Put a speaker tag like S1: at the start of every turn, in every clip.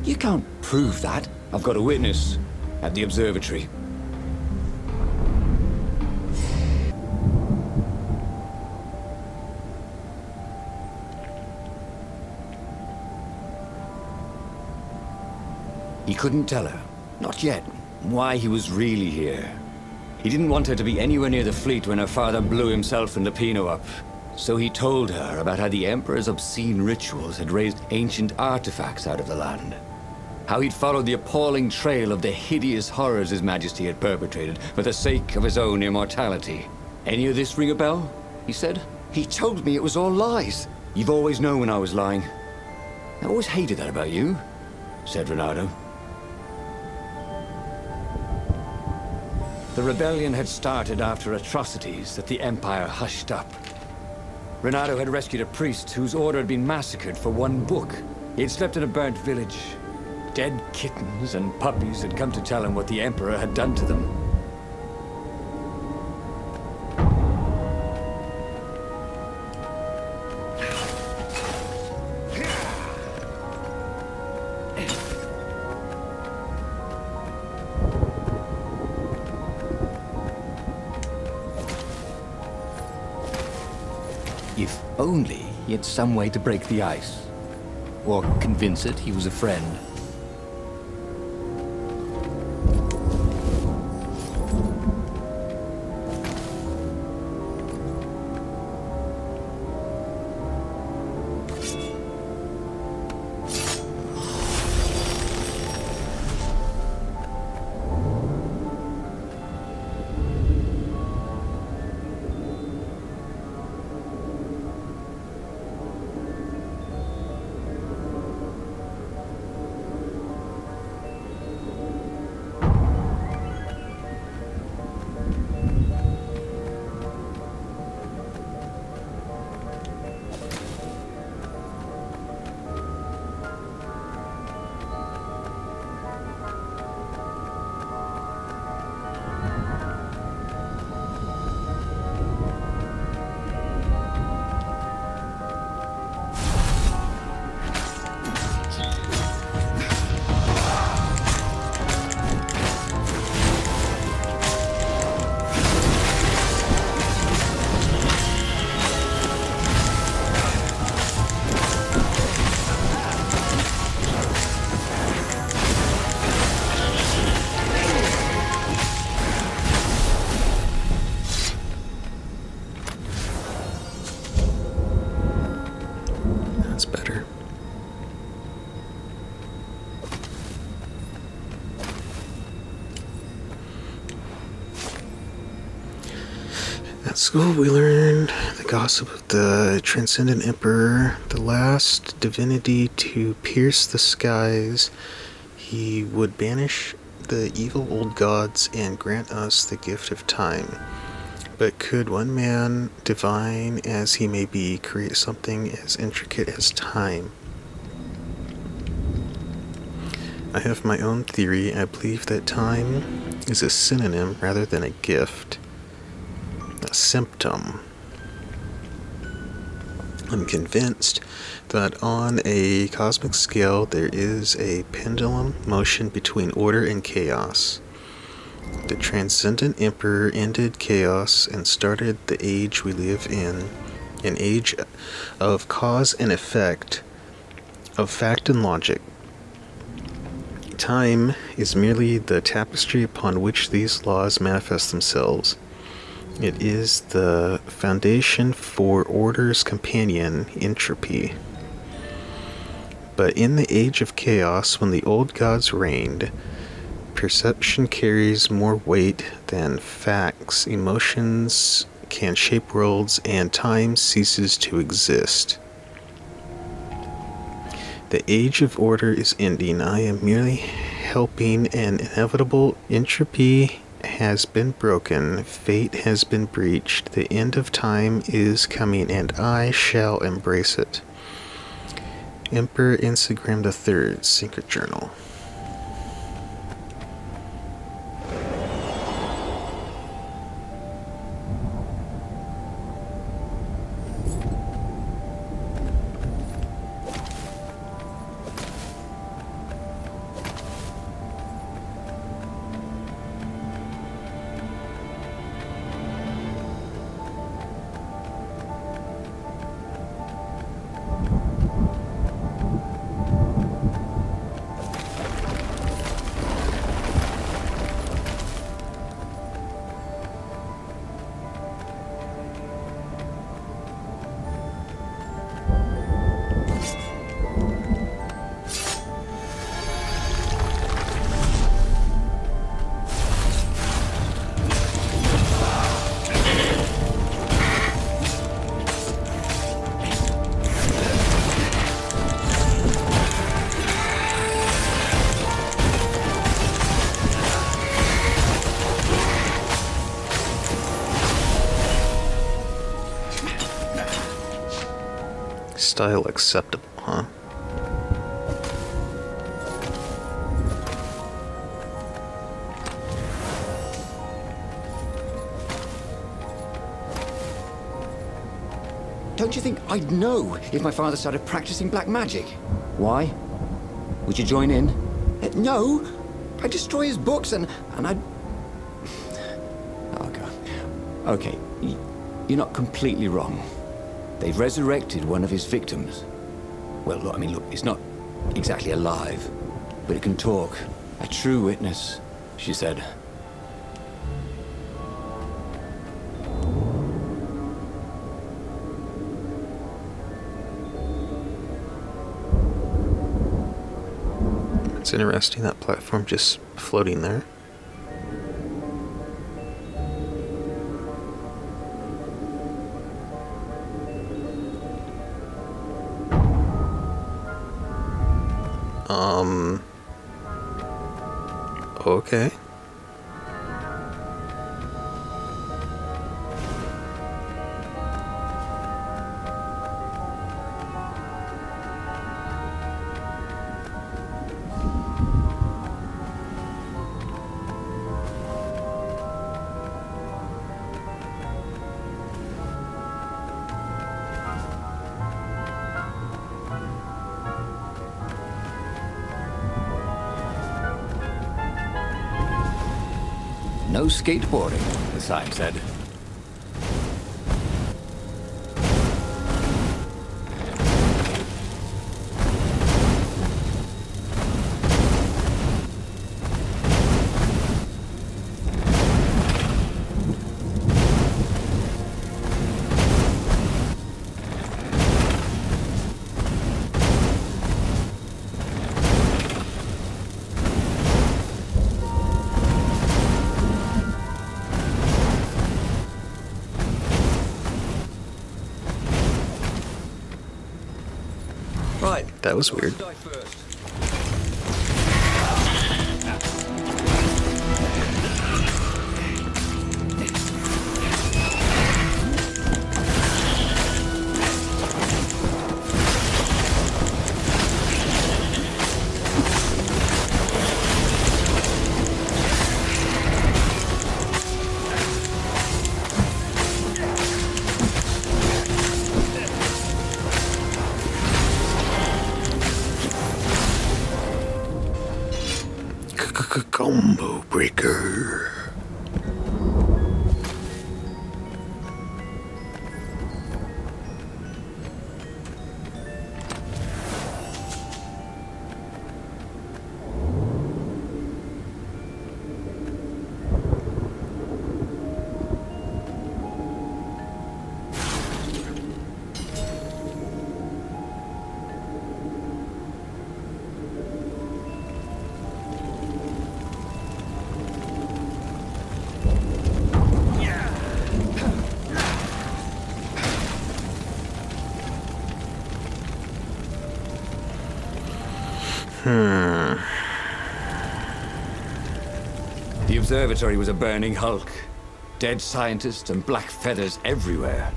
S1: You can't prove that. I've got a witness at the observatory. He couldn't tell her, not yet, why he was really here. He didn't want her to be anywhere near the fleet when her father blew himself and Lupino up. So he told her about how the Emperor's obscene rituals had raised ancient artifacts out of the land. How he'd followed the appalling trail of the hideous horrors His Majesty had perpetrated for the sake of his own immortality. Any of this ring a bell? He said. He told me it was all lies. You've always known when I was lying. I always hated that about you, said Renato. The rebellion had started after atrocities that the Empire hushed up. Renato had rescued a priest whose order had been massacred for one book. He had slept in a burnt village. Dead kittens and puppies had come to tell him what the Emperor had done to them. If only he had some way to break the ice. Or convince it he was a friend.
S2: At school, we learned the gossip of the Transcendent Emperor, the last divinity to pierce the skies. He would banish the evil old gods and grant us the gift of time. But could one man, divine as he may be, create something as intricate as time? I have my own theory. I believe that time is a synonym rather than a gift. A symptom. I'm convinced that on a cosmic scale there is a pendulum motion between order and chaos. The Transcendent Emperor ended chaos and started the age we live in, an age of cause and effect, of fact and logic. Time is merely the tapestry upon which these laws manifest themselves. It is the foundation for order's companion, entropy. But in the age of chaos, when the old gods reigned, perception carries more weight than facts. Emotions can shape worlds, and time ceases to exist. The age of order is ending. I am merely helping an inevitable entropy has been broken, fate has been breached, the end of time is coming, and I shall embrace it. Emperor Instagram III, Secret Journal. Style acceptable, huh?
S1: Don't you think I'd know if my father started practicing black magic? Why? Would you join in? No! I'd destroy his books and I'd... Oh, God. Okay, you're not completely wrong. They've resurrected one of his victims. Well, look, I mean, look, it's not exactly alive, but it can talk. A true witness, she said.
S2: It's interesting, that platform just floating there. Okay.
S1: No skateboarding, the sign said. Right.
S2: That was weird. Combo breaker.
S1: The observatory was a burning hulk. Dead scientists and black feathers everywhere.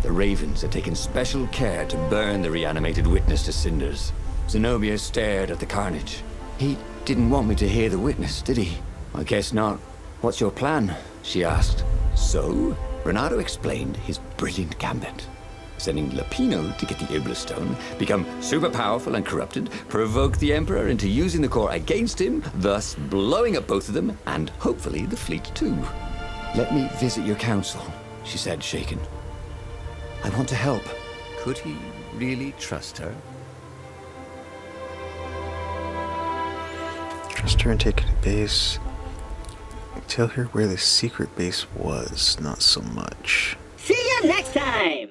S1: The Ravens had taken special care to burn the reanimated witness to cinders. Zenobia stared at the carnage. He didn't want me to hear the witness, did he? I guess not. What's your plan? She asked. So, Renato explained his brilliant gambit. Sending Lapino to get the Iblis Stone, become super powerful and corrupted, provoke the Emperor into using the core against him, thus blowing up both of them, and hopefully the fleet too. Let me visit your council, she said, shaken. I want to help. Could he really trust her?
S2: Trust her and take her to base. Tell her where the secret base was, not so much.
S3: See you next time!